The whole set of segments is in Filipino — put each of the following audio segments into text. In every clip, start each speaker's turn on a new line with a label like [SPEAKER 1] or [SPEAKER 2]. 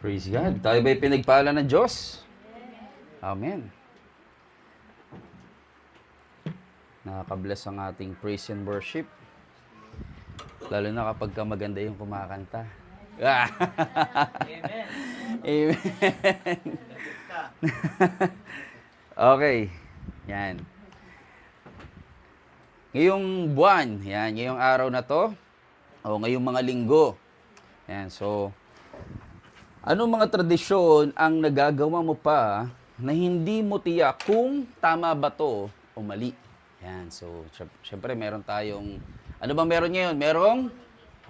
[SPEAKER 1] Praise God. Tayo ba'y pinagpala ng Diyos? Amen. Nakaka-bless ang ating praise and worship. Lalo na kapag maganda yung kumakanta.
[SPEAKER 2] Amen.
[SPEAKER 1] Amen. Okay. Yan. Ngayong buwan, yan, ngayong araw na to, o ngayong mga linggo. Yan, so, anong mga tradisyon ang nagagawa mo pa na hindi mo tiyak kung tama ba to o mali? Yan, so, syempre meron tayong, ano ba meron ngayon? Merong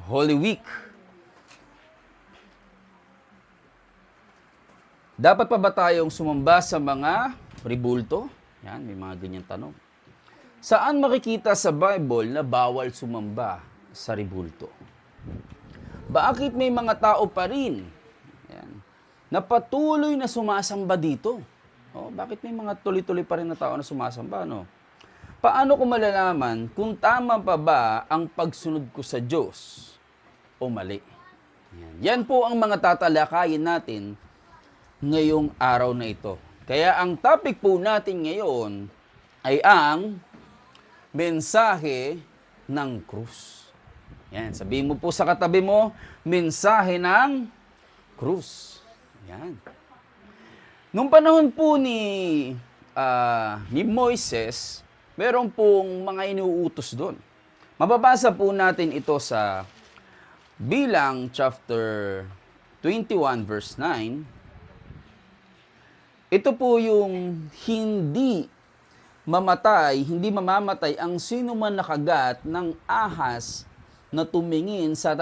[SPEAKER 1] Holy Week. Dapat pa ba tayong sumamba sa mga ribulto? Yan, may mga ganyan tanong. Saan makikita sa Bible na bawal sumamba sa ribulto? Bakit may mga tao pa rin yan, na patuloy na sumasamba dito? Bakit may mga tuloy-tuloy pa rin na tao na sumasamba? No? Paano ko malalaman kung tama pa ba ang pagsunod ko sa Diyos o mali? Yan po ang mga tatalakayin natin ngayong araw na ito. Kaya ang topic po natin ngayon ay ang mensahe ng krus. Yan, sabihin mo po sa katabi mo, mensahe ng krus. Yan. Nung panahon po ni Moises, meron pong mga inuutos doon. Mababasa po natin ito sa Bilang chapter 21 verse 9. Ito po yung hindi mamamatay ang sino man nakagat ng ahas na tumingin sa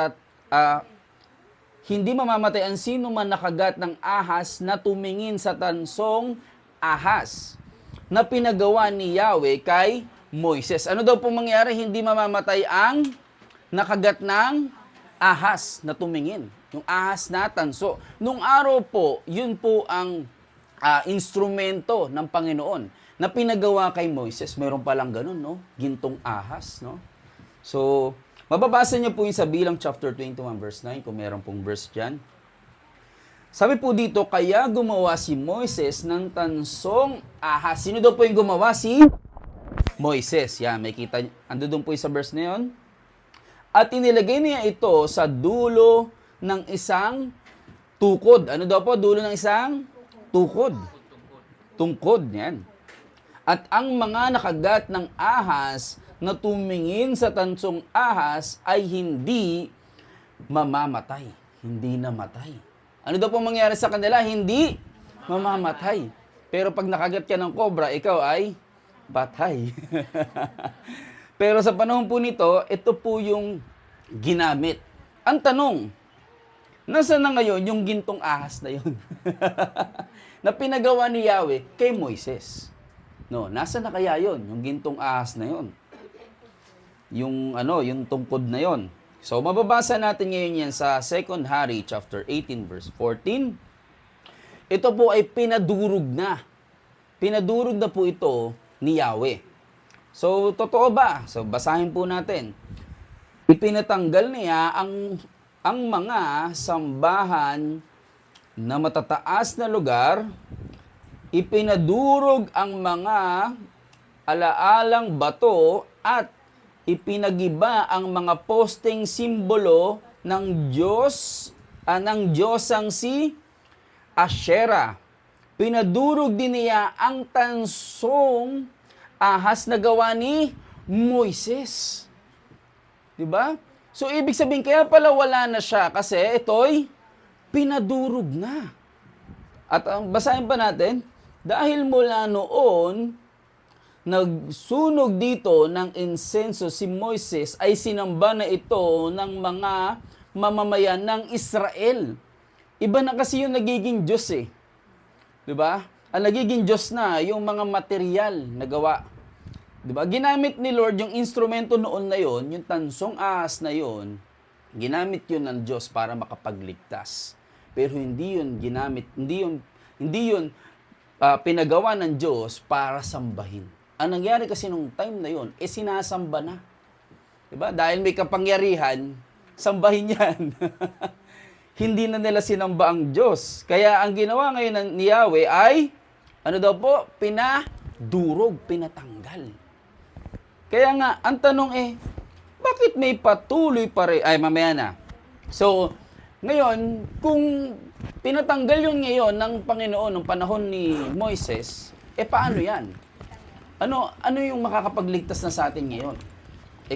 [SPEAKER 1] hindi mamamatay ang sino man nakagat ng ahas na tumingin sa tansong ahas na pinagawa ni Yahweh kay Moises. Ano daw pong mangyari? Hindi mamamatay ang nakagat ng ahas na tumingin. Yung ahas na tanso. Nung araw po, yun po ang instrumento ng Panginoon na pinagawa kay Moises. Meron palang ganun, no? Gintong ahas, no? So, mababasa niyo po yung sa Bilang chapter 21 verse 9 kung meron pong verse dyan. Sabi po dito, kaya gumawa si Moises ng tansong ahas. Sino daw po yung gumawa? Si Moises. Yan, may kita. Ando doon po yung sa verse na yun. At inilagay niya ito sa dulo ng isang tukod. Ano daw po? Dulo ng isang tukod. Tungkod. Yan. At ang mga nakagat ng ahas na tumingin sa tansong ahas ay hindi mamamatay. Hindi namatay. Ano daw po mangyari sa kanila? Hindi mamamatay. Pero pag nakagat ka ng cobra, ikaw ay patay. Pero sa panahon po nito, ito po yung ginamit. Ang tanong, nasaan na ngayon yung gintong ahas na yun? Na pinagawa ni Yahweh kay Moises. No, nasaan na kaya yon? Yung gintong ahas na yon? Yung tungkod na yon. So, mababasa natin ngayon yan sa 2 Hari chapter 18 verse 14. Ito po ay pinadurog na. Pinadurog na po ito ni Yahweh. So, totoo ba? So, basahin po natin. Ipinatanggal niya ang mga sambahan na matataas na lugar, ipinadurog ang mga alaalang bato at ipinagiba ang mga posteng simbolo ng Diyosang si Asherah. Pinadurog din niya ang tansong ahas na gawa ni Moises. 'Di ba? So ibig sabihin kaya pala wala na siya kasi ito'y pinadurog na. At basahin pa natin, dahil mula noon nagsunog dito ng insenso si Moises ay sinamba na ito ng mga mamamayan ng Israel. Iba na kasi yung nagiging Diyos eh. 'Di ba? Ang nagiging Diyos na yung mga material na gawa. 'Di ba? Ginamit ni Lord yung instrumento noon na yon, yung tansong ahas na yon, ginamit yun ng Diyos para makapagligtas. Pero hindi yun pinagawa ng Diyos para sambahin. Ang nangyari kasi nung time na yon, sinasamba na. 'Di ba? Dahil may kapangyarihan, sambahin yan. hindi na nila sinamba ang Diyos. Kaya ang ginawa ngayon ni Yahweh ay, ano daw po? Pinadurog, pinatanggal. Kaya nga, ang tanong bakit may patuloy pa rin? Ay, mamaya na. So, ngayon, kung pinatanggal yun ngayon ng Panginoon ng panahon ni Moises, paano yan? Ano yung makakapagligtas na sa atin ngayon?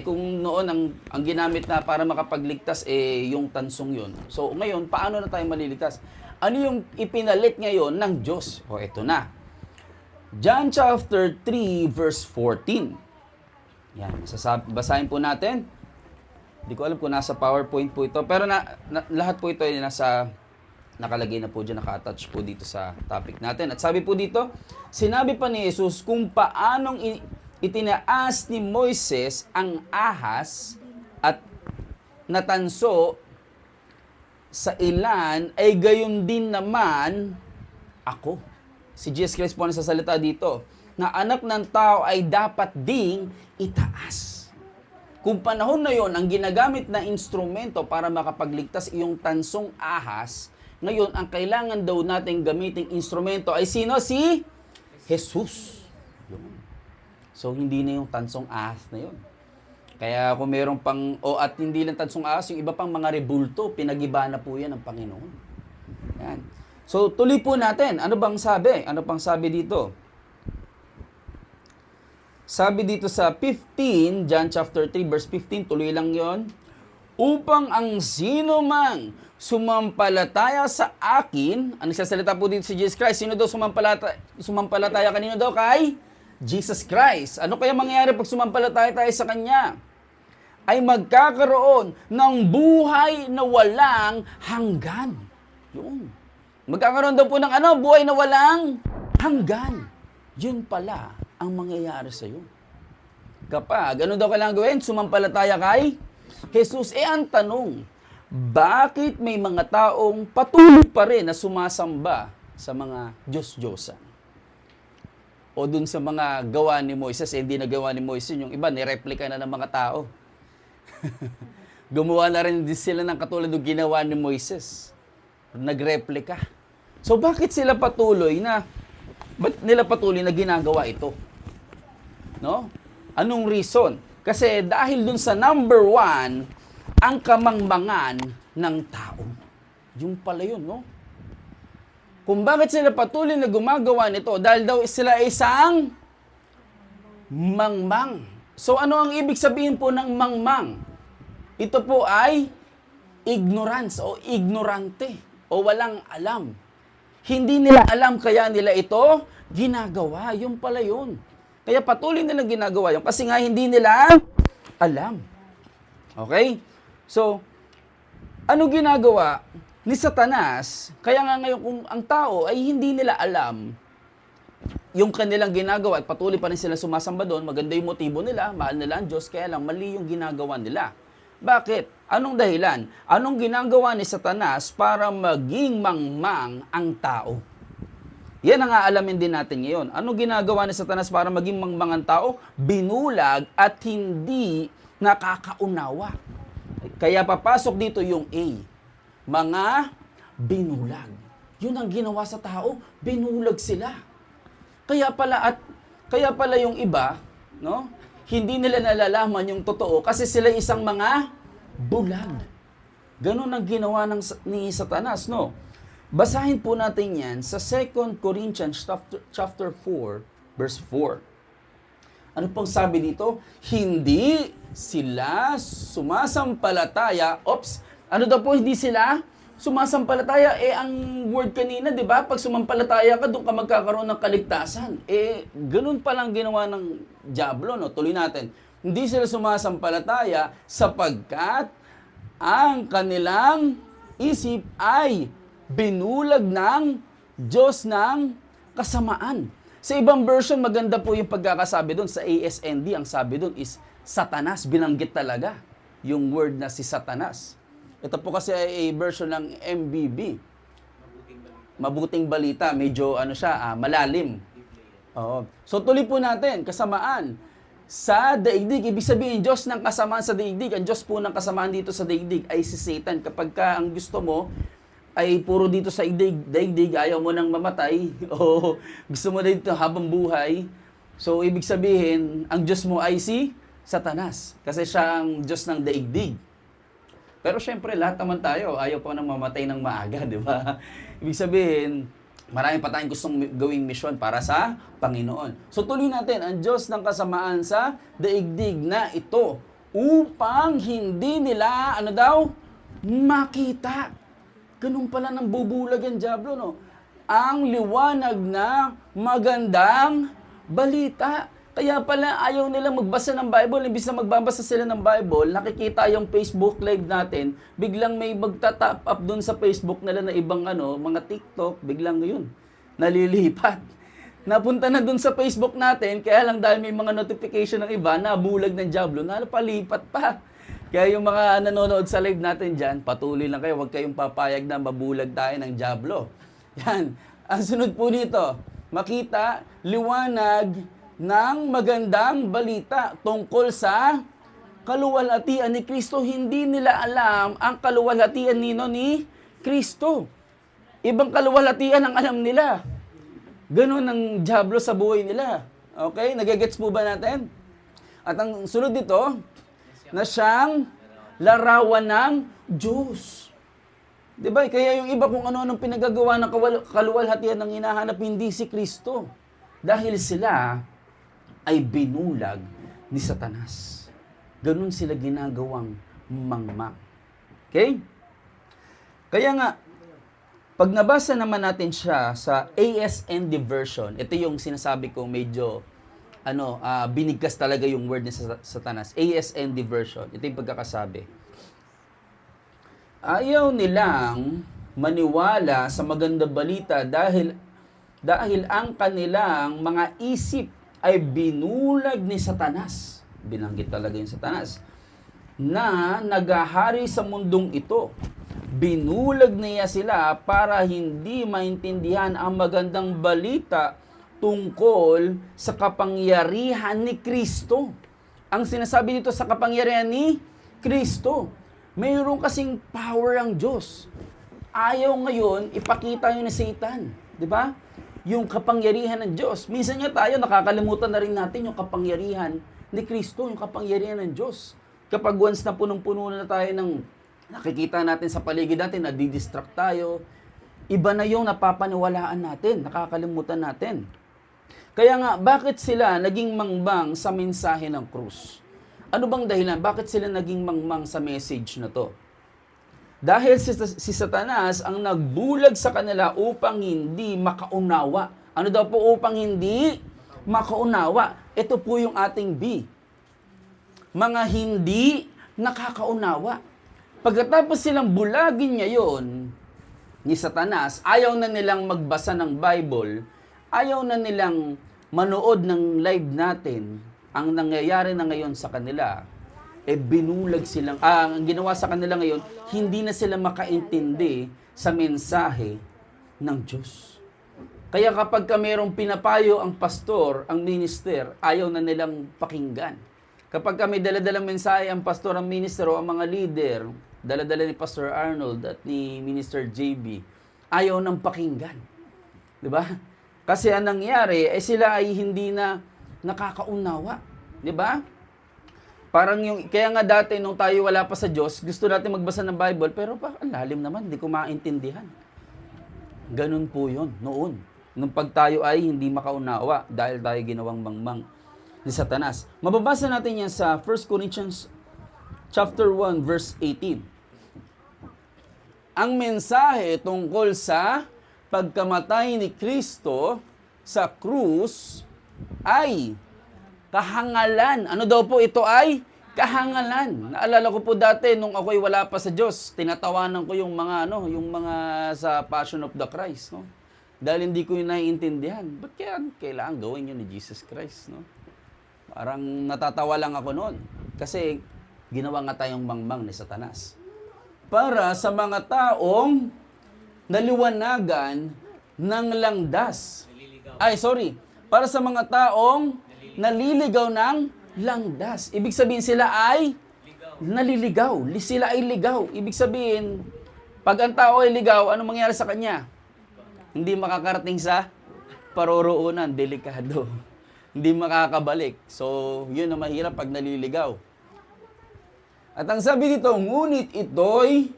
[SPEAKER 1] Kung noon ang ginamit na para makapagligtas yung tansong yun. So ngayon, paano na tayo maliligtas? Ano yung ipinalit ngayon ng Diyos? Ito na. John chapter 3 verse 14. Yan, basahin po natin. Hindi ko alam kung nasa PowerPoint po ito, pero lahat po ito ay nakalagay na po dyan, naka-attach po dito sa topic natin. At sabi po dito, sinabi pa ni Jesus kung paanong itinaas ni Moises ang ahas at natanso sa ilan, ay gayon din naman ako. Si Jesus Christ po nagsasalita dito, na anak ng tao ay dapat ding itaas. Kung panahon na yon ang ginagamit na instrumento para makapagligtas iyong tansong ahas, ngayon ang kailangan daw nating gamiting instrumento ay sino? Si Jesus. So, hindi na yung tansong ahas na yun. Kaya kung mayroong at hindi lang tansong ahas, yung iba pang mga rebulto, pinagiba na po yan ng Panginoon. Yan. So, tuloy po natin. Ano bang sabi? Ano pang sabi dito? Sabi dito sa 15, John chapter 3, verse 15, tuloy lang yon. Upang ang sino mang sumampalataya sa akin, ang nagsasalita po dito si Jesus Christ, sino daw sumampalataya kanino daw? Kay Jesus Christ. Ano kaya mangyayari pag sumampalataya tayo sa Kanya? Ay magkakaroon ng buhay na walang hanggan. Yun. Magkakaroon daw po ng buhay na walang hanggan. Yun pala ang mangyayari sa iyo. Kapag, ano daw kailangan gawin? Sumampalataya kay Jesus. Ang tanong, bakit may mga taong patuloy pa rin na sumasamba sa mga Diyos-Diyosan? O dun sa mga gawa ni Moises, hindi na gawa ni Moises, yung iba, nireplika na ng mga tao. Gumawa na rin din sila ng katulad ng ginawa ni Moises. Nagreplika. So bakit nila patuloy na ginagawa ito? No? Anong reason? Kasi dahil dun sa number 1, ang kamangmangan ng tao. Yung pala yun, no? Kung bakit sila patuloy na gumagawa nito, dahil daw sila isang mangmang. So ano ang ibig sabihin po ng mangmang? Ito po ay ignorance o ignorante o walang alam. Hindi nila alam kaya nila ito ginagawa. Yung pala yun. Kaya patuloy nilang ginagawa yun kasi nga hindi nila alam. Okay? So, ano ginagawa ni Satanas? Kaya nga ngayon kung ang tao ay hindi nila alam yung kanilang ginagawa at patuloy pa rin sila sumasamba doon, maganda yung motibo nila, mahal nila ang Diyos, kaya lang mali yung ginagawa nila. Bakit? Anong dahilan? Anong ginagawa ni Satanas para maging mangmang ang tao? Yan ang aalamin din natin ngayon. Anong ginagawa ni Satanas para maging mangmang ang tao? Binulag at hindi nakakaunawa. Kaya papasok dito yung A. Mga binulag. Yun ang ginawa sa tao, binulag sila. Kaya pala yung iba, no? Hindi nila nalalaman yung totoo kasi sila isang mga bulag. Ganun ang ginawa ni Satanas, no? Basahin po natin yan sa 2 Corinthians chapter 4, verse 4. Ano pong sabi dito? Hindi sila sumasampalataya. Ano daw po hindi sila sumasampalataya? Ang word kanina, di ba? Pag sumampalataya ka, doon ka magkakaroon ng kaligtasan. Ganun palang ginawa ng dyablo, no? Tuloy natin. Hindi sila sumasampalataya sapagkat ang kanilang isip ay binulag ng Diyos ng kasamaan. Sa ibang version, maganda po yung pagkakasabi doon. Sa ASND, ang sabi doon is Satanas. Binanggit talaga yung word na si Satanas. Ito po kasi ay version ng MBB. Mabuting balita. Medyo malalim. Oo. So tuloy po natin, kasamaan. sa daigdig. Ibig sabihin, Diyos ng kasamaan sa daigdig. Ang Diyos po ng kasamaan dito sa daigdig ay si Satan. Kapag ka ang gusto mo ay puro dito sa daigdig, ayaw mo nang mamatay, o gusto mo dito habang buhay, so ibig sabihin, ang Diyos mo ay si Satanas. Kasi siya ang Diyos ng daigdig. Pero syempre, lahat naman tayo, ayaw pa nang mamatay ng maaga, di ba? Ibig sabihin, marami pa tayong gustong gawing misyon para sa Panginoon. So tuloy natin, ang Diyos ng kasamaan sa daigdig na ito upang hindi nila, makita. Ganun pala nang bubulag ang Diablo, no? Ang liwanag na magandang balita. Kaya pala ayaw nila magbasa ng Bible. Imbis na magbabasa sila ng Bible, nakikita yung Facebook live natin, biglang may magta-top up dun sa Facebook nila na ibang mga TikTok, biglang yun, nalilipat. Napunta na dun sa Facebook natin, kaya lang dahil may mga notification ng iba, nabulag ng Diablo, nalapalipat pa. Kaya yung mga nanonood sa live natin dyan, patuloy lang kayo, huwag kayong papayag na mabulag tayo ng Diablo. Yan. Ang sunod po nito, makita, liwanag ng magandang balita tungkol sa kaluwalhatian ni Kristo. Hindi nila alam ang kaluwalhatian ni Kristo. Ibang kaluwalhatian ang alam nila. Ganun ang Diablo sa buhay nila. Okay? Nagigets po ba natin? At ang sunod dito, na siyang larawan ng Diyos. Diba? Kaya yung iba kung ano-anong pinagagawa ng kaluwalhatian ng hinahanap, hindi si Kristo. Dahil sila ay binulag ni Satanas. Ganun sila ginagawang mangmang. Okay? Kaya nga, pag nabasa naman natin siya sa ASND version, ito yung sinasabi ko medyo binigkas talaga yung word ni Satanas. ASND version. Ito yung pagkakasabi. Ayaw nilang maniwala sa magandang balita dahil ang kanilang mga isip ay binulag ni Satanas. Binanggit talaga yung Satanas. Na nagahari sa mundong ito. Binulag niya sila para hindi maintindihan ang magandang balita tungkol sa kapangyarihan ni Kristo. Ang sinasabi dito sa kapangyarihan ni Kristo, mayroon kasing power ang Diyos. Ayaw ngayon ipakita yun ni Satan. Di ba? Yung kapangyarihan ng Diyos. Minsan nga tayo, nakakalimutan na rin natin yung kapangyarihan ni Kristo, yung kapangyarihan ng Diyos. Kapag once na punong-puno na tayo ng nakikita natin sa paligid natin, nadidistract tayo, iba na yung napapaniwalaan natin, nakakalimutan natin. Kaya nga, bakit sila naging mangmang sa mensahe ng krus? Ano bang dahilan? Bakit sila naging mangmang sa message na to? Dahil si Satanas ang nagbulag sa kanila upang hindi makaunawa. Ano daw po upang hindi makaunawa? Ito po yung ating B. Mga hindi nakakaunawa. Pagkatapos silang bulagin ngayon ni Satanas, ayaw na nilang magbasa ng Bible, ayaw na nilang manood ng live natin. Ang nangyayari na ngayon sa kanila, binulag silang, ang ginawa sa kanila ngayon, hindi na sila makaintindi sa mensahe ng Diyos. Kaya kapag mayroong pinapayo ang pastor, ang minister, ayaw na nilang pakinggan. Kapag may dala-dalang mensahe ang pastor, ang minister o ang mga leader, dala-dala ni Pastor Arnold at ni Minister JB, ayaw nang pakinggan. Diba? Kasi ang nangyari, sila ay hindi na nakakaunawa. Diba? Parang kaya nga dati nung tayo wala pa sa Diyos, gusto natin magbasa ng Bible, pero ang lalim naman, hindi ko maintindihan. Ganun po yun, noon. Nung pag tayo ay hindi makaunawa dahil tayo ginawang mangmang ni Satanas. Mababasa natin yan sa 1 Corinthians chapter 1, verse 18. Ang mensahe tungkol sa pagkamatay ni Kristo sa krus ay kahangalan. Ano daw po ito ay? Kahangalan. Naalala ko po dati nung ako'y wala pa sa Diyos, tinatawanan ko yung mga sa Passion of the Christ, no? Dahil hindi ko yun naiintindihan. Ba't kailangan gawin yun ni Jesus Christ, no? Parang natatawa lang ako noon. Kasi ginawa nga tayong mangmang ni Satanas. Para sa mga taong naliwanagan ng langdas. Para sa mga taong naliligaw ng landas. Ibig sabihin sila ay naliligaw. Sila ay ligaw. Ibig sabihin, pag ang tao ay ligaw, ano mangyari sa kanya? Hindi makakarating sa paroroonan. Delikado. Hindi makakabalik. So, yun ang mahirap pag naliligaw. At ang sabi dito, ngunit ito'y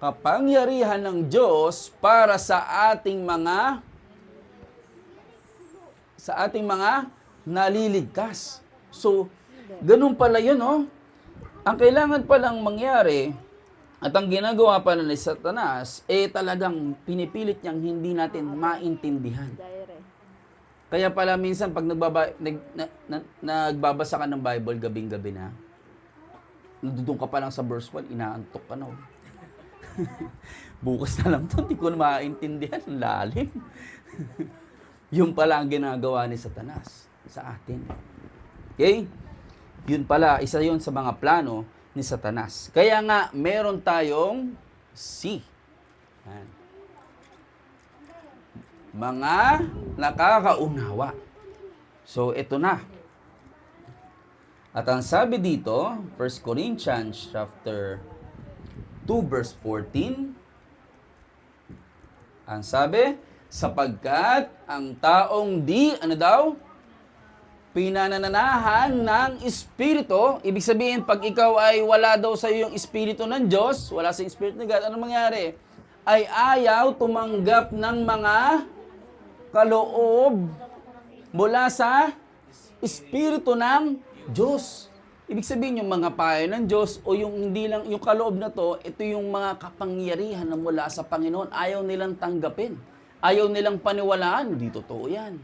[SPEAKER 1] kapangyarihan ng Diyos para sa ating mga naliligtas. So, ganun pala yun, oh. Ang kailangan palang mangyari, at ang ginagawa pala ni Satanas, talagang pinipilit niyang hindi natin maintindihan. Kaya pala minsan, pag nagbabasa ka ng Bible gabing-gabi na, nandun ka pa lang sa verse 1, inaantok ka na. Oh. Bukas na lang to, hindi ko na maintindihan. Ang lalim. Yun pala ang ginagawa ni Satanas sa atin. Okay? Yun pala, isa yun sa mga plano ni Satanas. Kaya nga, meron tayong C. Yan. Mga nakakaunawa. So, ito na. At ang sabi dito, 1 Corinthians chapter 2 verse 14, ang sabi, sapagkat ang taong pinananahan ng Espiritu, ibig sabihin, pag ikaw ay wala daw sa iyo yung Espiritu ng Diyos, wala sa Espiritu ng God, anong mangyari? Ay ayaw tumanggap ng mga kaloob mula sa Espiritu ng Diyos. Ibig sabihin, yung mga payo ng Diyos o yung hindi lang, yung kaloob na to, ito yung mga kapangyarihan na mula sa Panginoon, ayaw nilang tanggapin. Ayaw nilang paniwalaan. Hindi totoo yan.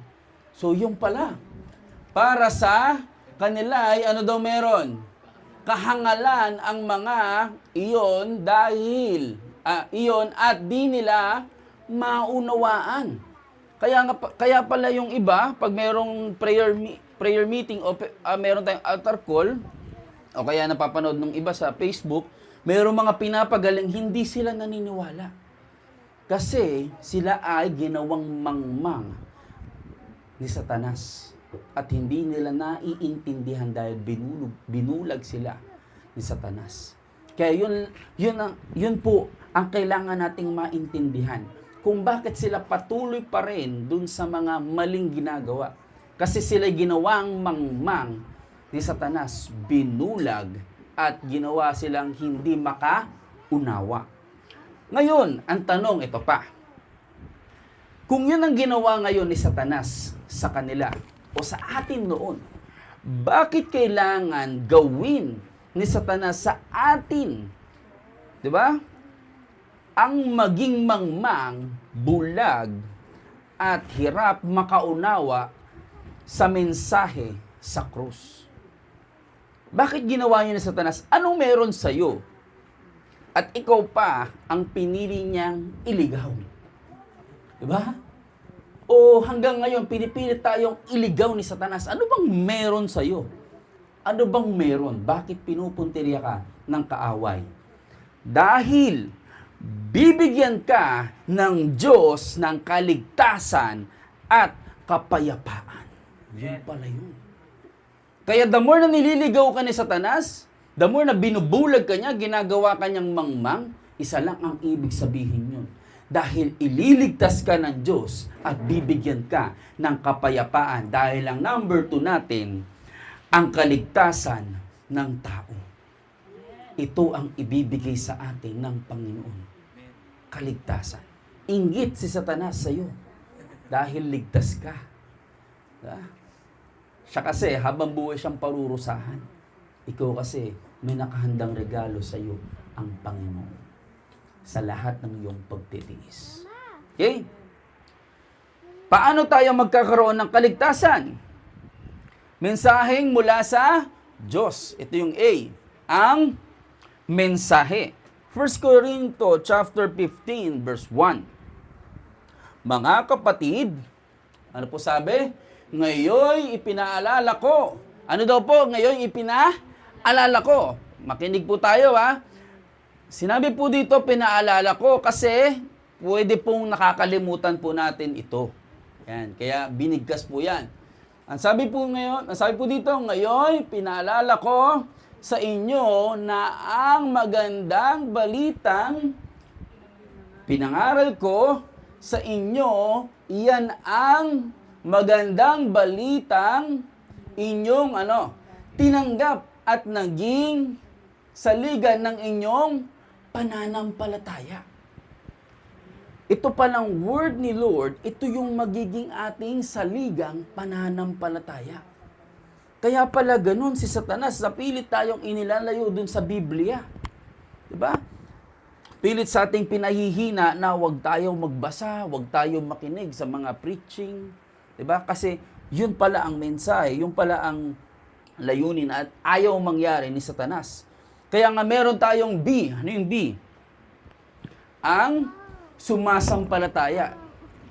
[SPEAKER 1] So, yung pala. Para sa kanila ay ano daw meron? Kahangalan ang mga iyon dahil iyon at di nila maunawaan. Kaya pala yung iba, pag merong prayer meeting o meron tayong altar call, o kaya napapanood ng iba sa Facebook, merong mga pinapagaling, hindi sila naniniwala. Kasi sila ay ginawang mangmang ni Satanas. At hindi nila naiintindihan dahil binulag sila ni Satanas. Kaya yun po ang kailangan nating maintindihan. Kung bakit sila patuloy pa rin dun sa mga maling ginagawa. Kasi sila ginawang mangmang ni Satanas, binulag at ginawa silang hindi makaunawa. Ngayon, ang tanong ito pa. Kung yun ang ginawa ngayon ni Satanas sa kanila o sa atin noon, bakit kailangan gawin ni Satanas sa atin? 'Di ba? Ang maging mangmang, bulag, at hirap makaunawa sa mensahe sa krus. Bakit ginawa niya ni Satanas? Anong meron sa'yo? At ikaw pa ang pinili niyang iligaw. Diba? O hanggang ngayon, pinipilit tayong iligaw ni Satanas. Ano bang meron sa'yo? Ano bang meron? Bakit pinupuntirya ka ng kaaway? Dahil bibigyan ka ng Diyos ng kaligtasan at kapayapaan. Yun pala yun. Kaya the more na nililigaw ka ni Satanas, the more na binubulag ka niya, ginagawa ka niyang mangmang, isa lang ang ibig sabihin yun. Dahil ililigtas ka ng Diyos at bibigyan ka ng kapayapaan. Dahil ang number 2 natin, ang kaligtasan ng tao. Ito ang ibibigay sa atin ng Panginoon. Kaligtasan. Inggit si Satanas sa iyo dahil ligtas ka. Siya kasi habang buhay siyang parurusahan. Ikaw kasi may nakahandang regalo sa iyo ang Panginoon sa lahat ng iyong pagtitiis. Okay? Paano tayo magkakaroon ng kaligtasan? Mensaheng mula sa Diyos. Ito yung A. Ang mensahe. 1 Corinto chapter 15 verse 1. Mga kapatid, ano po sabi? Ngayon ipinaalala ko. Ano daw po? Ngayon ipinaalala ko. Makinig po tayo ha. Sinabi po dito, pinaalala ko kasi pwede pong nakakalimutan po natin ito. Yan. Kaya binigkas po yan. Ang sabi po dito, ngayon, pinaalala ko sa inyo na ang magandang balitang pinangaral ko sa inyo, iyan ang magandang balitang inyong tinanggap at naging saligan ng inyong pananampalataya. Ito palang word ni Lord, ito yung magiging ating saligang pananampalataya. Kaya pala ganun si Satanas, napilit tayong inilalayo dun sa Biblia. Diba? Pilit sa ating pinahihina na huwag tayong magbasa, huwag tayong makinig sa mga preaching. Diba? Kasi yun pala ang mensahe, yun pala ang layunin at ayaw mangyari ni Satanas. Kaya nga meron tayong B. Ano yung B? Ang sumasampalataya.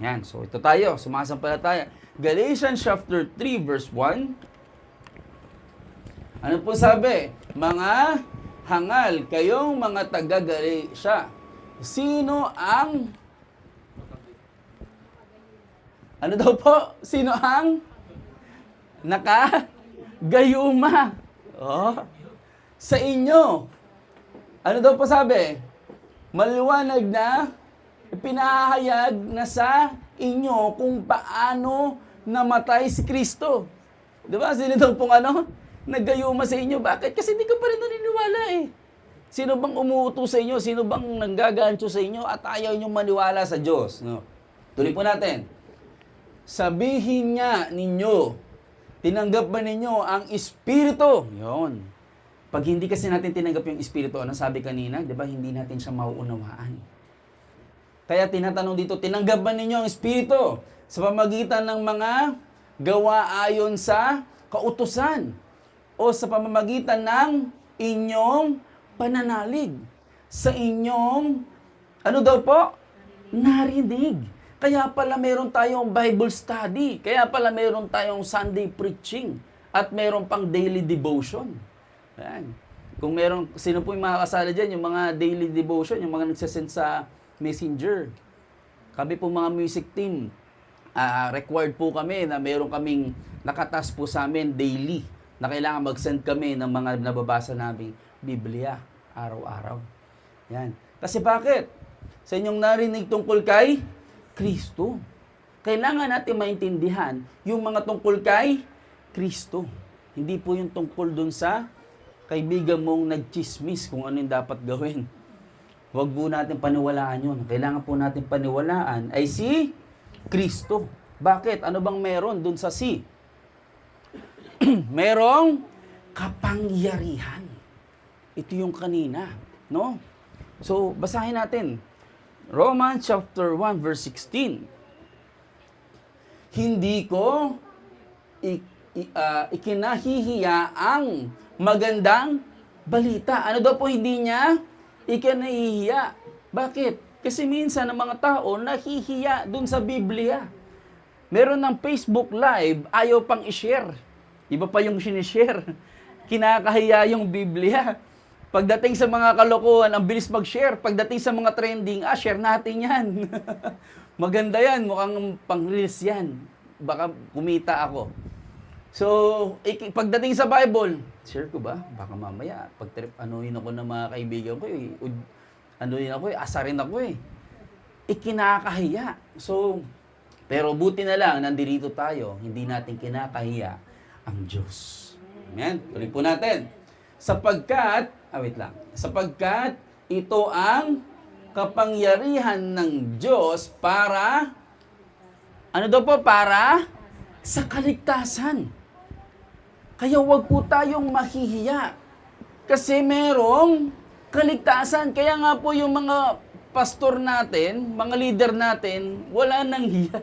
[SPEAKER 1] Yan. So, ito tayo. Sumasampalataya. Galatians chapter 3 verse 1. Ano po sabi? Mga hangal, kayong mga taga-Galatia. Sino ang... Ano daw po? Sino ang... Nakagayuma. Oh. Sa inyo. Ano daw po sabi? Maliwanag na pinahayag na sa inyo kung paano namatay si Kristo. Diba? Sino daw pong naggayuma sa inyo? Bakit? Kasi hindi ka pa rin naniniwala eh. Sino bang umuutos sa inyo? Sino bang nanggagancho sa inyo at ayaw nyo maniwala sa Diyos? No? Tuloy po natin. Sabihin nga ninyo, tinanggap ba ninyo ang Espiritu? Yun. Pag hindi kasi natin tinanggap yung Espiritu, ano sabi kanina? Diba? Hindi natin siya mauunawaan. Kaya tinatanong dito, tinanggap ba ninyo ang Espiritu sa pamamagitan ng mga gawa ayon sa kautusan o sa pamamagitan ng inyong pananalig, sa inyong, ano daw po? Narinig. Kaya pala meron tayong Bible study, kaya pala meron tayong Sunday preaching, at meron pang daily devotion. Ayan. Kung meron, sino po yung makakasala dyan, yung mga daily devotion, yung mga nagsasend sa Messenger. Kami po mga music team, required po kami na meron kaming nakatas po sa amin daily na kailangan mag-send kami ng mga nababasa naming Biblia araw-araw. Yan. Kasi bakit? Sa inyong narinig tungkol kay Kristo. Kailangan natin maintindihan yung mga tungkol kay Kristo. Hindi po yung tungkol dun sa kaibigan mong nagchismis kung ano yung dapat gawin. Huwag po natin paniwalaan yun. Kailangan po natin paniwalaan ay si Kristo. Bakit? Ano bang meron dun sa si? Merong kapangyarihan. Ito yung kanina. No? So, basahin natin. Romans chapter 1 verse 16. Hindi ko ikinahihiya ang magandang balita. Ano daw po hindi niya ikinahihiya? Bakit? Kasi minsan ang mga tao nahihiya dun sa Biblia. Meron ng Facebook Live, ayaw pang i-share. Iba pa yung sinishare. Kinakahiya yung Biblia. Pagdating sa mga kalokohan, ang bilis mag-share. Pagdating sa mga trending, share natin yan. Maganda yan, mukhang pang-reels yan. Baka kumita ako. So, pagdating sa Bible, share ko ba? Baka mamaya, anuhin ako ng mga kaibigan ko, asarin ako eh. Ikinakahiya. So, pero buti na lang, nandirito tayo, hindi natin kinakahiya ang Diyos. Amen? Tuloy po natin. Sapagkat ito ang kapangyarihan ng Diyos para, ano daw po? Para sa kaligtasan. Kaya huwag po tayong mahihiya. Kasi merong kaligtasan. Kaya nga po yung mga pastor natin, mga leader natin, wala nang hiya.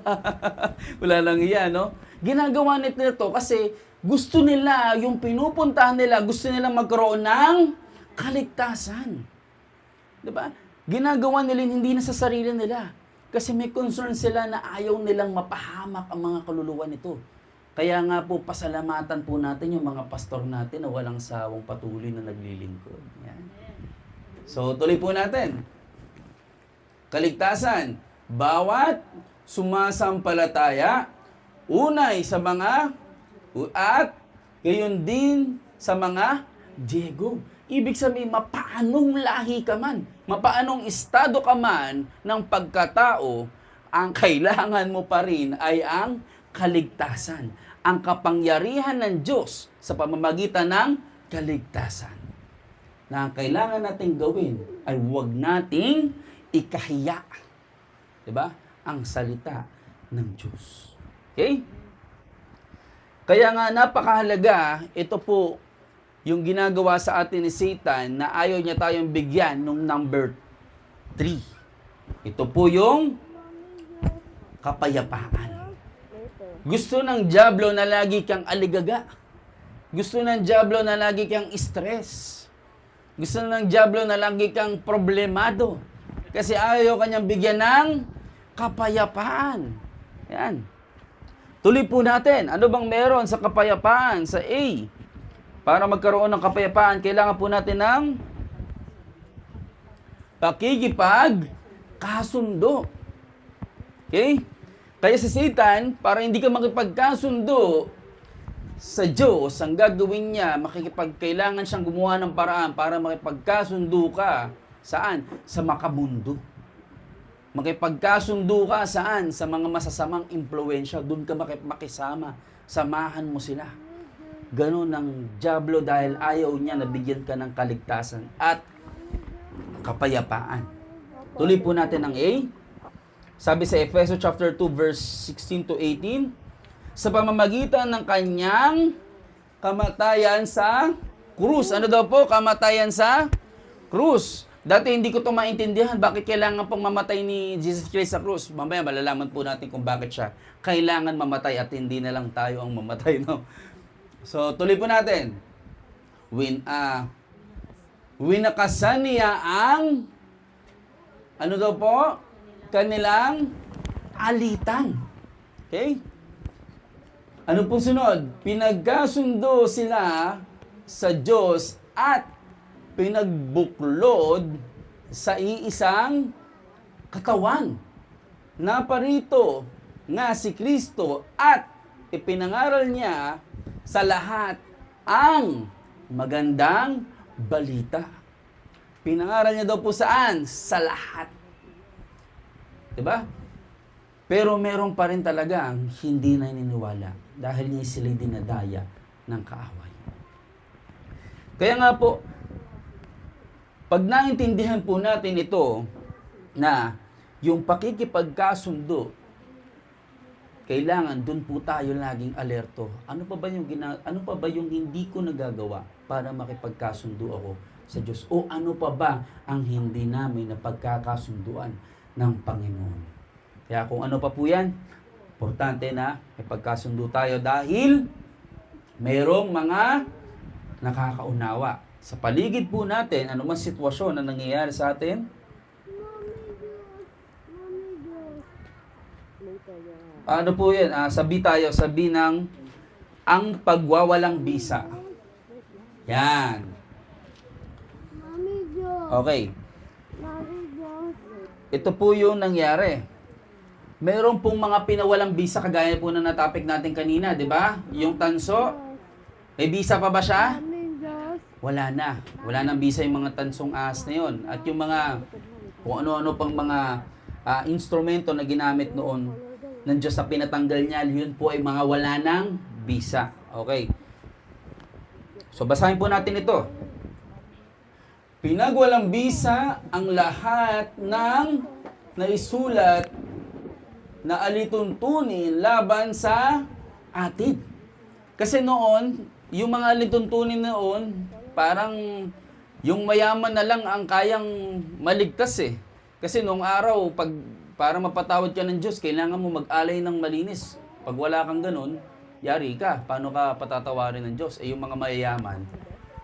[SPEAKER 1] Wala nang hiya, no? Ginagawa nito kasi gusto nila, yung pinupuntahan nila, gusto nila magkaroon ng kaligtasan. Diba? Ginagawa nila hindi na sa sarili nila. Kasi may concern sila na ayaw nilang mapahamak ang mga kaluluwa nito. Kaya nga po, pasalamatan po natin yung mga pastor natin na walang sawang patuloy na naglilingkod. Yan. So, tuloy po natin. Kaligtasan. Bawat sumasampalataya, unay sa mga At gayon din sa mga Diego. Ibig sabihin, mapaanong lahi ka man, mapaanong estado ka man ng pagkatao, ang kailangan mo pa rin ay ang kaligtasan. Ang kapangyarihan ng Diyos sa pamamagitan ng kaligtasan. Na ang kailangan nating gawin ay huwag nating ikahiya. Diba? Ang salita ng Diyos. Okay? Kaya nga napakahalaga, ito po yung ginagawa sa atin ni Satan na ayaw niya tayong bigyan nung number 3. Ito po yung kapayapaan. Gusto ng dyablo na lagi kang aligaga. Gusto ng dyablo na lagi kang stress. Gusto ng dyablo na lagi kang problemado. Kasi ayaw kanyang bigyan ng kapayapaan. Yan. Tuloy po natin. Ano bang meron sa kapayapaan? Sa A. Para magkaroon ng kapayapaan, kailangan po natin ng pakikipagkasundo. Okay? Kaya sa Satan, para hindi ka makipagkasundo sa Diyos, ang gagawin niya, kailangan siyang gumawa ng paraan para makipagkasundo ka. Saan? Sa makamundo. Makipagkasundo ka saan? Sa mga masasamang impluensya. Doon ka makisama. Samahan mo sila. Ganon ang dyablo dahil ayaw niya na bigyan ka ng kaligtasan at kapayapaan. Tuloy po natin ang A. Sabi sa Efeso chapter 2 verse 16 to 18, sa pamamagitan ng kanyang kamatayan sa krus. Ano daw po? Kamatayan sa krus. Dati hindi ko ito maintindihan bakit kailangan pong mamatay ni Jesus Christ sa krus. Mamaya malalaman po natin kung bakit siya kailangan mamatay at hindi na lang tayo ang mamatay. No? So, tuloy po natin. Winakasan niya ang ano daw po? Kanilang alitan. Okay? Ano pong sunod? Pinagkasundo sila sa Diyos at pinagbuklod sa iisang katawan. Naparito nga si Kristo at ipinangaral niya sa lahat ang magandang balita. Pinangaral niya daw po saan? Sa lahat. Diba? Pero meron pa rin talagang hindi naniniwala dahil niya sila'y dinadaya ng kaaway. Kaya nga po, pag naintindihan po natin ito na yung pakikipagkasundo, kailangan doon po tayo laging alerto. Ano pa ba yung hindi ko nagagawa para makipagkasundo ako sa Diyos? O ano pa ba ang hindi namin na pagkakasunduan ng Panginoon? Kaya kung ano pa po yan, importante na may pagkasundo tayo dahil mayroong mga nakakaunawa. Sa paligid po natin, ano man sitwasyon na nangyayari sa atin, ano po yan? Sabi ng ang pagwawalang bisa. Yan. Okay. Ito po yung nangyari. Meron pong mga pinawalang bisa kagaya po na natapik natin kanina, di ba? Yung tanso, may bisa pa ba siya? Wala na. Wala nang bisa yung mga tansong ahas na yun. At yung mga, kung ano-ano pang mga instrumento na ginamit noon ng Diyos na pinatanggal niya, yun po ay mga wala nang bisa. Okay. So, basahin po natin ito. Pinagwalang bisa ang lahat ng naisulat na alituntunin laban sa atin. Kasi noon, yung mga alituntunin noon, parang yung mayaman na lang ang kayang maligtas eh. Kasi noong araw, para mapatawad ka ng Diyos, kailangan mo mag-alay ng malinis. Pag wala kang ganun, yari ka. Paano ka patatawarin ng Diyos? Eh yung mga mayayaman,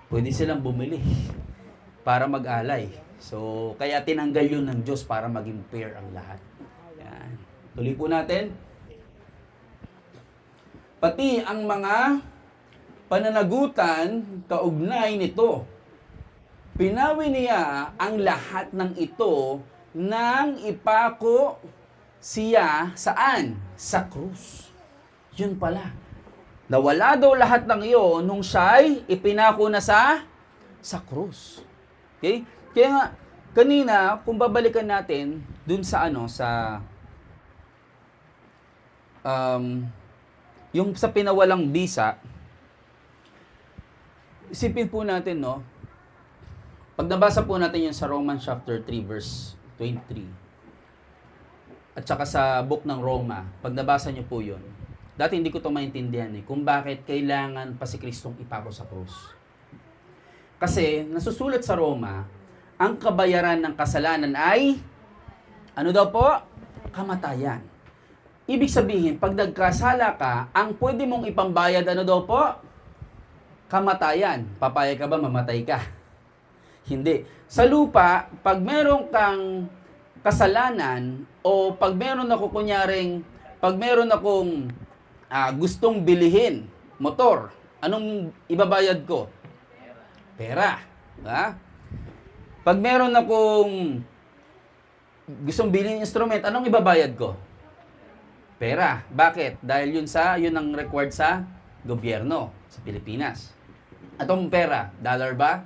[SPEAKER 1] pwede silang bumili para mag-alay. So, kaya tinanggal yun ng Diyos para maging fair ang lahat. Yan. Tuloy po natin. Pati ang mga pananagutan kaugnay nito. Pinawi niya ang lahat ng ito nang ipako siya saan? Sa krus. Yun pala. Nawala daw lahat ng iyon nung siya'y ipinako na sa krus. Okay? Kaya nga, kanina, kung babalikan natin dun sa yung sa pinawalang bisa, isipin po natin, no? Pag nabasa po natin yun sa Romans chapter 3 verse 23, at saka sa book ng Roma, pag nabasa nyo po yun, dati hindi ko ito maintindihan kung bakit kailangan pa si Kristong ipako sa krus. Kasi, nasusulat sa Roma, ang kabayaran ng kasalanan ay, ano daw po? Kamatayan. Ibig sabihin, pag nagkasala ka, ang pwede mong ipambayad, ano daw po? Kamatayan. Papayag ka ba, mamatay ka? Hindi. Sa lupa, pag meron kang kasalanan, o pag meron akong gustong bilihin, motor, anong ibabayad ko? Pera. Ha? Pag meron akong gustong bilhin instrument, anong ibabayad ko? Pera. Bakit? Dahil yun ang required sa gobyerno sa Pilipinas. Atong pera, dollar ba?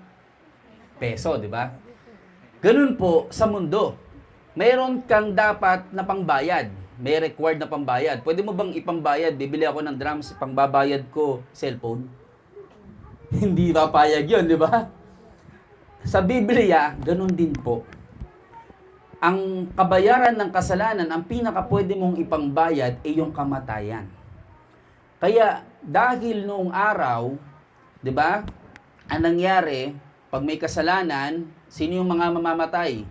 [SPEAKER 1] Peso, di ba? Ganun po sa mundo. Mayroon kang dapat na pangbayad. May required na pambayad. Pwede mo bang ipambayad? Bibili ako ng drums, pangbabayad ko cellphone. Hindi papayag yun, di ba? Sa Biblia, ganun din po. Ang kabayaran ng kasalanan, ang pinaka pwede mong ipangbayad ay yung kamatayan. Kaya, dahil noong araw, di ba, ang nangyari, pag may kasalanan, sino yung mga mamamatay?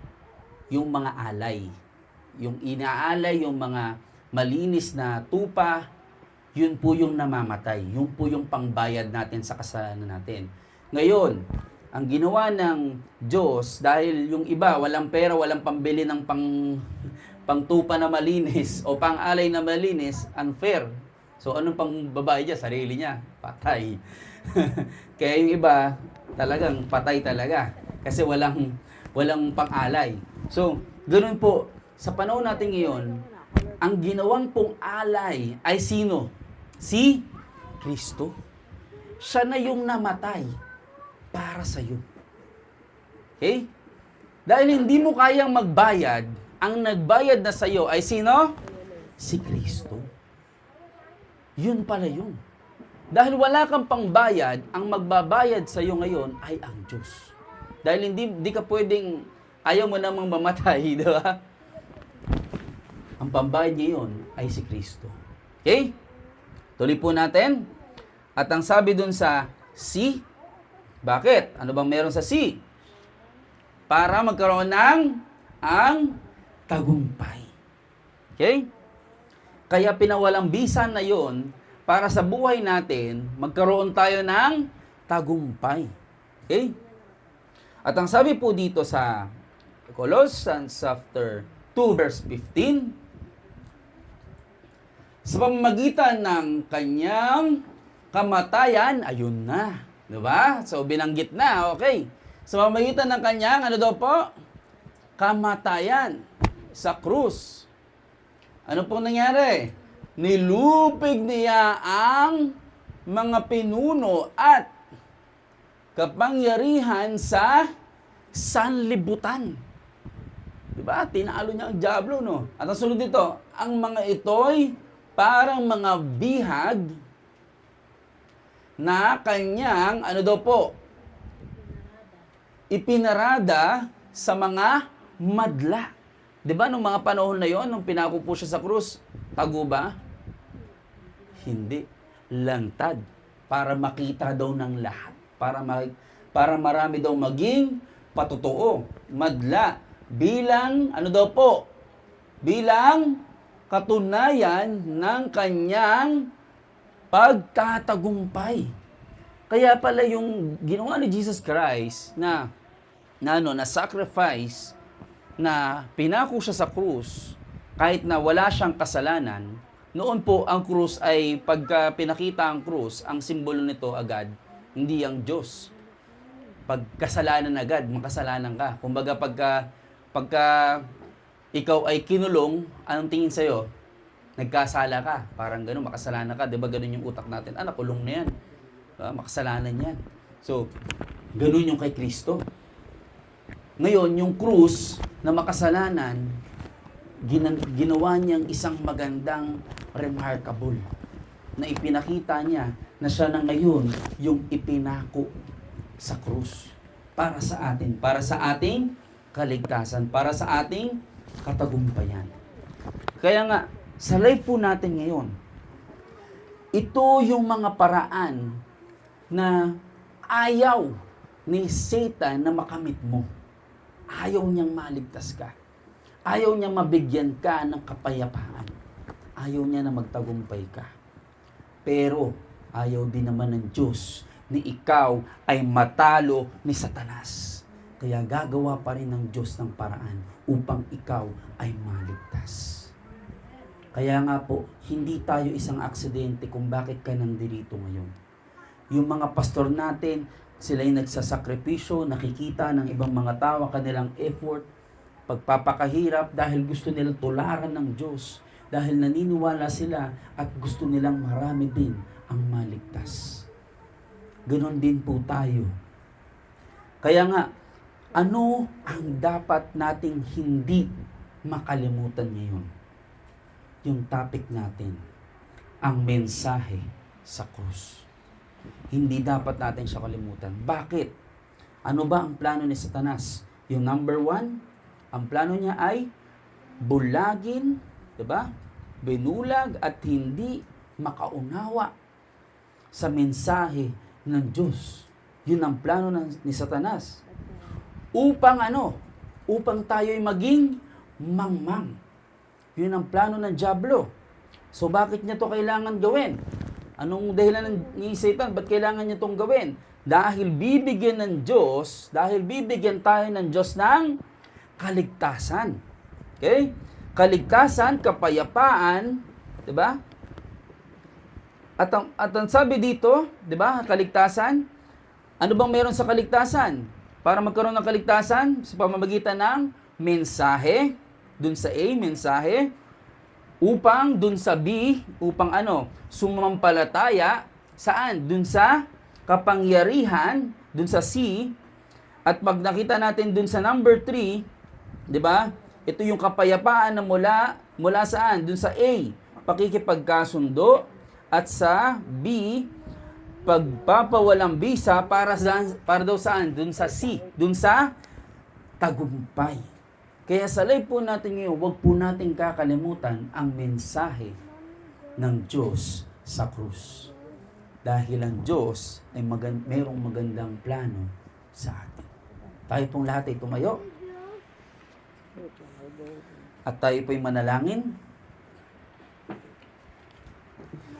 [SPEAKER 1] Yung mga alay. Yung inaalay, yung mga malinis na tupa, yun po yung namamatay. Yun po yung pangbayad natin sa kasalanan natin. Ngayon, ang ginawa ng Diyos, dahil yung iba, walang pera, walang pambili ng pangtupa na malinis o pang-alay na malinis, unfair. So, anong pangbabayad niya? Sarili niya. Patay. Kaya yung iba, talagang patay talaga. Kasi walang pang-alay. So, ganoon po, sa panahon natin ngayon, ang ginawang pong alay ay sino? Si Kristo. Siya na yung namatay para sa iyo. Okay? Dahil hindi mo kayang magbayad, ang nagbayad na sa iyo ay sino? Si Kristo. Yun pala yun. Dahil wala kang pangbayad, ang magbabayad sa iyo ngayon ay ang Diyos. Dahil hindi ka pwedeng, ayaw mo namang mamatay, di ba? Ang pambayad ngayon ay si Kristo. Okay? Tuloy po natin. At ang sabi dun sa si, bakit? Ano bang meron sa si? Para magkaroon ng ang tagumpay. Okay? Kaya pinawalang bisa na yon para sa buhay natin, magkaroon tayo ng tagumpay. Okay? At ang sabi po dito sa Colossians chapter 2 verse 15, sa pamamagitan ng kanyang kamatayan, ayun na. Diba? So, binanggit na. Okay. Sa pamamagitan ng kanyang, ano daw po? Kamatayan sa krus. Ano pong nangyari? Nilupig niya ang mga pinuno at kapangyarihan sa sanlibutan. Diba? Tinalo niya ang diablo, no? At ang sunod dito, ang mga ito'y parang mga bihag na kanyang, ano daw po, ipinarada sa mga madla. Diba, nung mga panahon na yon, nung pinako po siya sa krus, tago ba? Hindi. Lantad. Para makita daw ng lahat. Para marami daw maging patotoo. Madla. Bilang, ano daw po? Bilang katunayan ng kanyang pagtatagumpay. Kaya pala yung ginawa ni Jesus Christ na sacrifice, na pinako siya sa krus, kahit na wala siyang kasalanan, noon po ang krus ay, pagka pinakita ang krus, ang simbolo nito agad, hindi ang Diyos. Pagkasalanan agad, makasalanan ka. Kumbaga pagka ikaw ay kinulong, anong tingin sa'yo? Nagkasala ka, parang gano'n, makasalanan ka. Di ba gano'n yung utak natin? Nakulong na yan. Makasalanan yan. So, gano'n yung kay Kristo. Ngayon, yung krus na makasalanan, ginawa niyang isang magandang remarkable na ipinakita niya na siya na ngayon yung ipinako sa krus para sa atin, para sa ating kaligtasan, para sa ating katagumpayan. Kaya nga, sa life po natin ngayon, ito yung mga paraan na ayaw ni Satan na makamit mo. Ayaw niyang maligtas ka. Ayaw niyang mabigyan ka ng kapayapaan. Ayaw niya na magtagumpay ka. Pero, ayaw din naman ng Diyos ni ikaw ay matalo ni Satanas. Kaya gagawa pa rin ng Diyos ng paraan upang ikaw ay maligtas. Kaya nga po, hindi tayo isang aksidente kung bakit ka nandito ngayon. Yung mga pastor natin, sila'y nagsasakripisyo, nakikita ng ibang mga tao kanilang effort, pagpapakahirap dahil gusto nilang tularan ng Diyos. Dahil naniniwala sila at gusto nilang marami din ang maligtas. Ganon din po tayo. Kaya nga, ano ang dapat nating hindi makalimutan ngayon? Yung topic natin, ang mensahe sa krus. Hindi dapat natin siya kalimutan. Bakit? Ano ba ang plano ni Satanas? Yung number 1, ang plano niya ay bulagin, diba? Binulag at hindi makaunawa sa mensahe ng Diyos. Yun ang plano ni Satanas. Upang ano? Upang tayo'y maging mangmang. Yun ang plano ng dyablo. So bakit niya to kailangan gawin? Anong dahilan ni Satan? Ba't kailangan niya itong gawin? Dahil bibigyan tayo ng Diyos ng kaligtasan. Okay? Kaligtasan, kapayapaan, 'di ba? At ang sabi dito, 'di ba? Kaligtasan. Ano bang meron sa kaligtasan? Para magkaroon ng kaligtasan sa pamamagitan ng mensahe, dun sa A, mensahe, upang dun sa B, upang ano? Sumampalataya, saan? Dun sa kapangyarihan, dun sa C, at pag nakita natin dun sa number 3, 'di ba? Ito yung kapayapaan na mula saan? Dun sa A, pakikipagkasundo, at sa B, pagpapawalang bisa para daw saan? Dun sa C, dun sa tagumpay. Kaya sa life po natin ngayon, huwag po natin kakalimutan ang mensahe ng Diyos sa krus. Dahil ang Diyos ay mayroong magandang plano sa atin. Tayo pong lahat ay tumayo. At tayo po'y manalangin.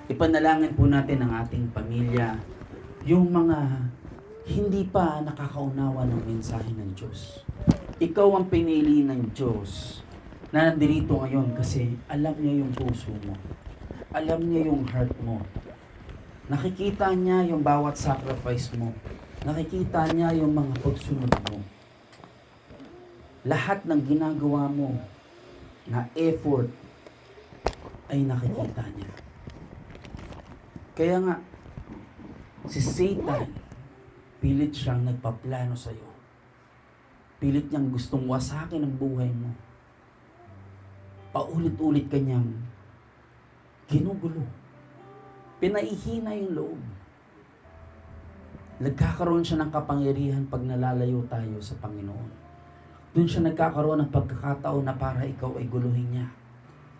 [SPEAKER 1] Ipanalangin po natin ang ating pamilya, yung mga hindi pa nakakaunawa ng mensahe ng Diyos. Ikaw ang pinili ng Diyos na nandito ngayon kasi alam niya yung puso mo. Alam niya yung heart mo. Nakikita niya yung bawat sacrifice mo. Nakikita niya yung mga pagsunod mo. Lahat ng ginagawa mo na effort ay nakikita niya. Kaya nga, si Satan, pilit siyang nagpaplano sa iyo. Pilit niyang gustong wasakin ang buhay mo. Paulit-ulit kanyang ginugulo. Pinaihina yung loob. Nagkakaroon siya ng kapangyarihan pag nalalayo tayo sa Panginoon. Doon siya nagkakaroon ng pagkakataon na para ikaw ay guluhin niya.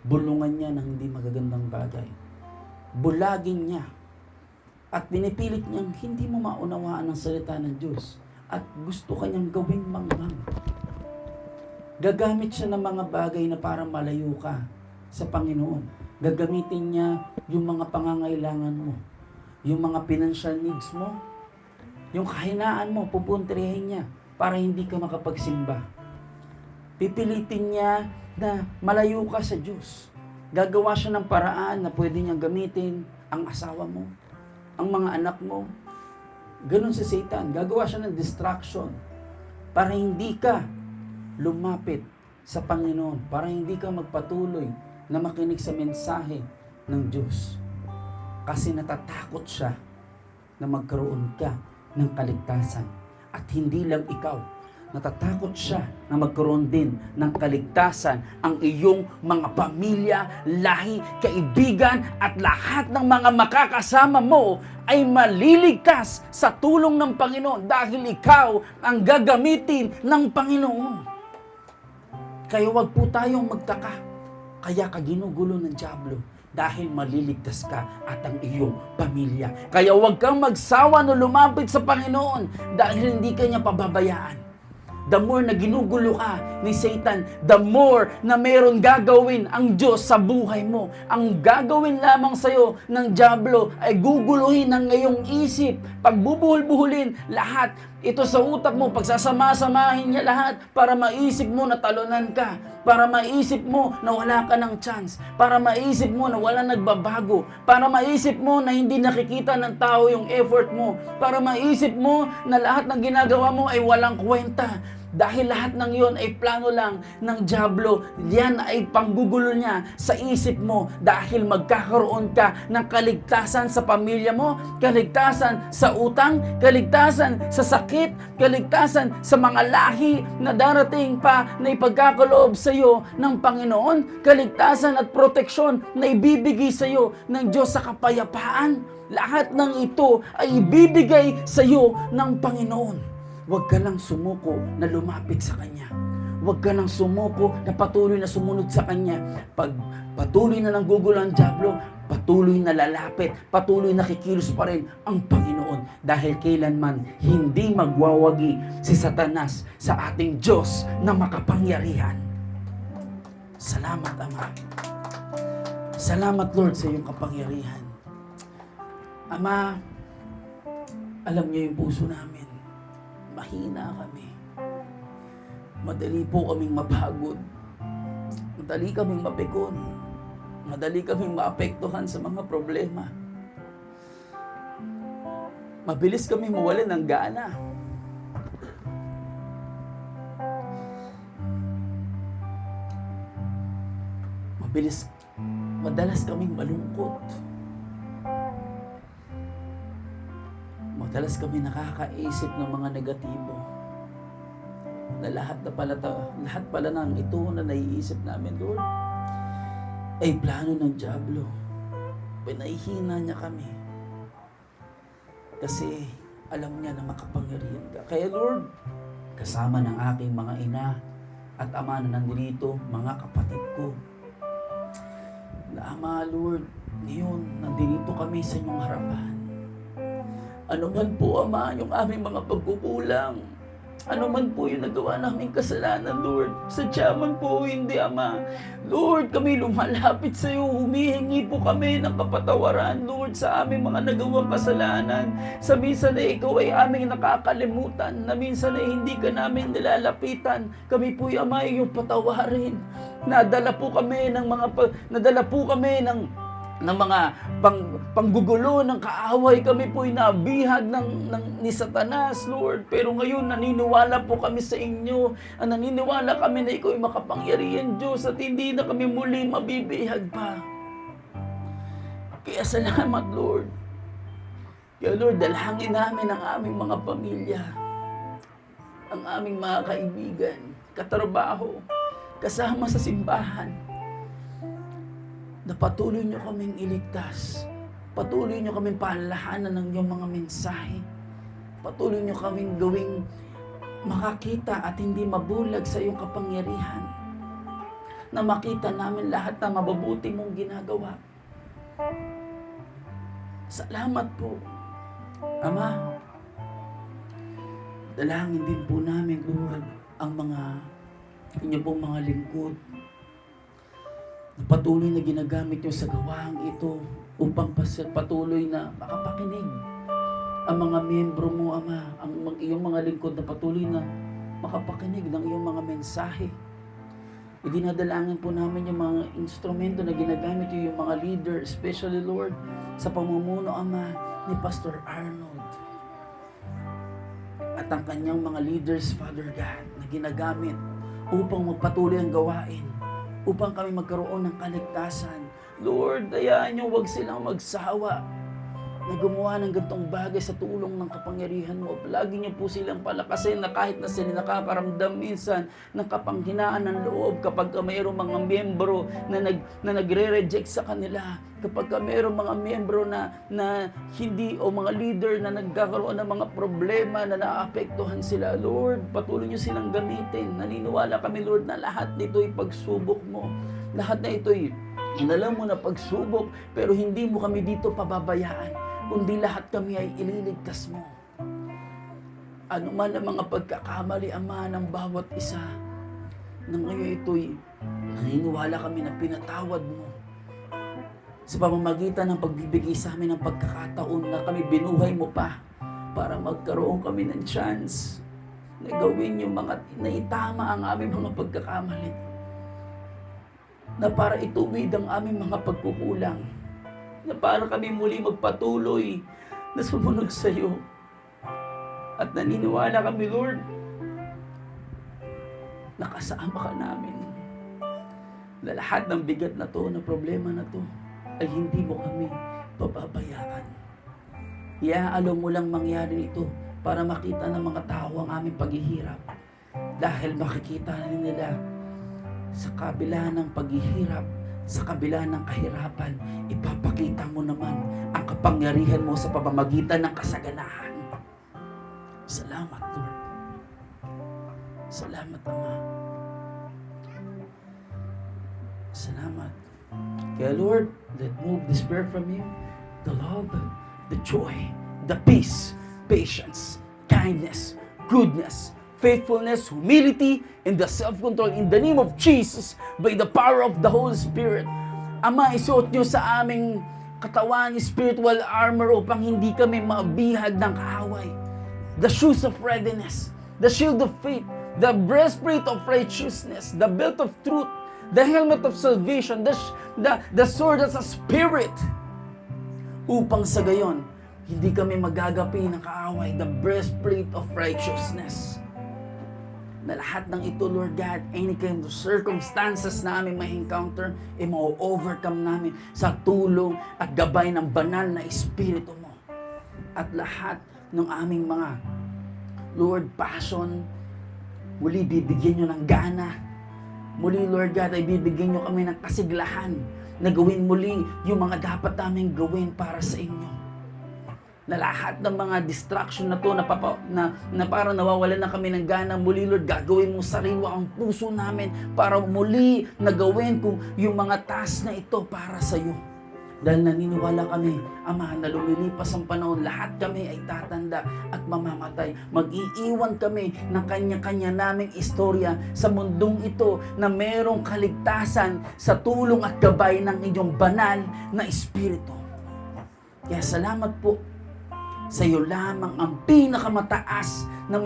[SPEAKER 1] Bulungan niya ng hindi magagandang bagay. Bulagin niya. At pinipilit niyang hindi mo maunawaan ang salita ng Diyos. At gusto kanyang gawing mangmang. Gagamit siya ng mga bagay na para malayo ka sa Panginoon. Gagamitin niya yung mga pangangailangan mo. Yung mga financial needs mo. Yung kahinaan mo, pupuntrihin niya para hindi ka makapagsimba. Pipilitin niya na malayo ka sa Diyos. Gagawa siya ng paraan na pwede niyang gamitin ang asawa mo, ang mga anak mo. Ganon si Satan. Gagawa siya ng distraction para hindi ka lumapit sa Panginoon, para hindi ka magpatuloy na makinig sa mensahe ng Diyos. Kasi natatakot siya na magkaroon ka ng kaligtasan. At hindi lang ikaw, natatakot siya na magkaroon din ng kaligtasan ang iyong mga pamilya, lahi, kaibigan, at lahat ng mga makakasama mo ay maliligtas sa tulong ng Panginoon dahil ikaw ang gagamitin ng Panginoon. Kaya wag po tayong magtaka. Kaya ka ginugulo ng dyablo dahil maliligtas ka at ang iyong pamilya. Kaya huwag kang magsawa na lumapit sa Panginoon dahil hindi ka niya pababayaan. The more na ginugulo ka ni Satan, the more na mayroon gagawin ang Diyos sa buhay mo. Ang gagawin lamang sa'yo ng dyablo ay guguluhin ang iyong isip, pagbubuhol-buhulin lahat. Ito sa utak mo, pagsasama-samahin niya lahat para maisip mo na talunan ka, para maisip mo na wala ka ng chance, para maisip mo na wala nagbabago, para maisip mo na hindi nakikita ng tao yung effort mo, para maisip mo na lahat ng ginagawa mo ay walang kwenta. Dahil lahat ng yon ay plano lang ng dyablo. Yan ay panggugulo niya sa isip mo dahil magkakaroon ka ng kaligtasan sa pamilya mo, kaligtasan sa utang, kaligtasan sa sakit, kaligtasan sa mga lahi na darating pa na ipagkakaloob sa iyo ng Panginoon, kaligtasan at proteksyon na ibibigay sa iyo ng Diyos sa kapayapaan. Lahat ng ito ay ibibigay sa iyo ng Panginoon. Huwag ka lang sumuko na lumapit sa Kanya. Huwag ka lang sumuko na patuloy na sumunod sa Kanya. Pag patuloy na nanggugulo ang dyablo, patuloy na lalapit, patuloy na kikilos pa rin ang Panginoon. Dahil kailanman hindi magwawagi si Satanas sa ating Diyos na makapangyarihan. Salamat, Ama. Salamat, Lord, sa iyong kapangyarihan. Ama, alam niyo yung puso namin. Mahina kami. Madali po kaming mapagod. Madali kaming mapikon. Madali kaming maapektuhan sa mga problema. Mabilis kaming mawalan ng gana. Madalas kaming malungkot. Madalas kami nakakaisip ng mga negatibo. Na lahat pala ng ito na naiisip namin, Lord, ay plano ng dyablo. Pinahihina niya kami. Kasi alam niya na makapangyarihan ka. Kaya Lord, kasama ng aking mga ina at ama na nandito, mga kapatid ko, na Ama, Lord, ngayon, nandito kami sa inyong harapan. Ano man po, Ama, yung aming mga pagkukulang. Ano man po yung nagawa naming kasalanan, Lord. Sadya man po, hindi, Ama. Lord, kami lumalapit sa iyo. Humihingi po kami ng kapatawaran, Lord, sa aming mga nagawang kasalanan. Sa minsan na ikaw ay aming nakakalimutan. Na minsan ay hindi ka namin nilalapitan. Kami po, Ama, iyong patawarin. Nadala po kami ng mga panggugulo ng kaaway. Kami po'y nabihag ni Satanas, Lord. Pero ngayon, naniniwala po kami sa inyo. Naniniwala kami na ikaw ay makapangyarihan, Diyos, at hindi na kami muli mabibihag pa. Kaya salamat, Lord. Kaya Lord, dalangin namin ang aming mga pamilya, ang aming mga kaibigan, katrabaho, kasama sa simbahan, na patuloy nyo kaming iligtas. Patuloy nyo kaming paalahanan ng iyong mga mensahe. Patuloy nyo kaming gawing makakita at hindi mabulag sa iyong kapangyarihan. Na makita namin lahat na mababuti mong ginagawa. Salamat po, Ama. Dalangin din po namin, Lord, ang inyo pong mga lingkod na patuloy na ginagamit nyo sa gawaang ito upang patuloy na makapakinig ang mga miyembro mo, Ama, ang iyong mga lingkod na patuloy na makapakinig ng iyong mga mensahe. Idinadalangin po namin yung mga instrumento na ginagamit yung mga leader, especially, Lord, sa pamumuno, Ama, ni Pastor Arnold. At ang kanyang mga leaders, Father God, na ginagamit upang magpatuloy ang gawain upang kami magkaroon ng kaligtasan. Lord, hayaan niyo wag silang magsawa na gumawa ng gantong bagay sa tulong ng kapangyarihan mo. Lagi niyo po silang palakasin na kahit na sila nakakaramdam minsan ng kapanghinaan ng loob kapag mayroong mga miyembro na nagre-reject sa kanila. Kapag mayroong mga miyembro na hindi o mga leader na nagkakaroon ng mga problema na naapektuhan sila. Lord, patuloy niyo silang gamitin. Naniniwala kami, Lord, na lahat nito'y pagsubok mo. Lahat na ito'y inalam mo na pagsubok, pero hindi mo kami dito pababayaan, kundi lahat kami ay ililigtas mo. Ano man ang mga pagkakamali, Ama, ng bawat isa, na ngayon ito'y naniniwala kami na pinatawad mo sa pamamagitan ng pagbibigay sa amin ng pagkakataon na kami binuhay mo pa para magkaroon kami ng chance na gawin yung mga naitama ang aming mga pagkakamali, na para ituwid ang aming mga pagkukulang, na para kami muli magpatuloy na sumunod sa iyo. At naniniwala kami, Lord, nakasama ka namin, na lahat ng bigat na to, na problema na to, ay hindi mo kami pababayaan. Iaalaw mo lang mangyari ito para makita ng mga tao ang aming paghihirap. Dahil makikita nila sa kabila ng paghihirap, sa kabila ng kahirapan, ipapakita mo naman ang kapangyarihan mo sa pamamagitan ng kasaganahan. Salamat, Lord. Salamat, Ama. Salamat. Kaya, Lord, let move the Spirit from you, the love, the joy, the peace, patience, kindness, goodness, faithfulness, humility, and the self-control in the name of Jesus by the power of the Holy Spirit. Ama, isuot niyo sa aming katawan spiritual armor upang hindi kami mabihag ng kaaway. The shoes of readiness, the shield of faith, the breastplate of righteousness, the belt of truth, the helmet of salvation, the sword of the Spirit, upang sa gayon, hindi kami magagapi ng kaaway, the breastplate of righteousness. Na lahat ng ito, Lord God, any kind of circumstances na aming ma-encounter, ma-overcome namin sa tulong at gabay ng banal na Espiritu mo. At lahat ng aming mga, Lord, passion, muli bibigyan nyo ng gana. Muli, Lord God, ay bibigyan nyo kami ng kasiglahan na gawin muli yung mga dapat namin gawin para sa inyo. Na lahat ng mga distraction na to na parang nawawalan na kami ng gana, muli, Lord, gagawin mo sariwa ang puso namin para muli na gawin ko yung mga task na ito para sa iyo. Dahil naniniwala kami, Ama, na lumilipas ang panahon, lahat kami ay tatanda at mamamatay. Mag-iiwan kami ng kanya-kanya naming istorya sa mundong ito na merong kaligtasan sa tulong at gabay ng inyong banal na Espiritu. Kaya salamat po. Sa iyo lamang ang pinakamataas na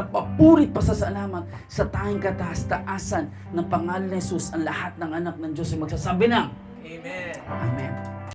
[SPEAKER 1] papurit pasasalamat sa tanging kataas-taasan ng pangalan ni Jesus, ang lahat ng anak ng Diyos ay magsasabi ng
[SPEAKER 2] Amen.
[SPEAKER 1] Amen.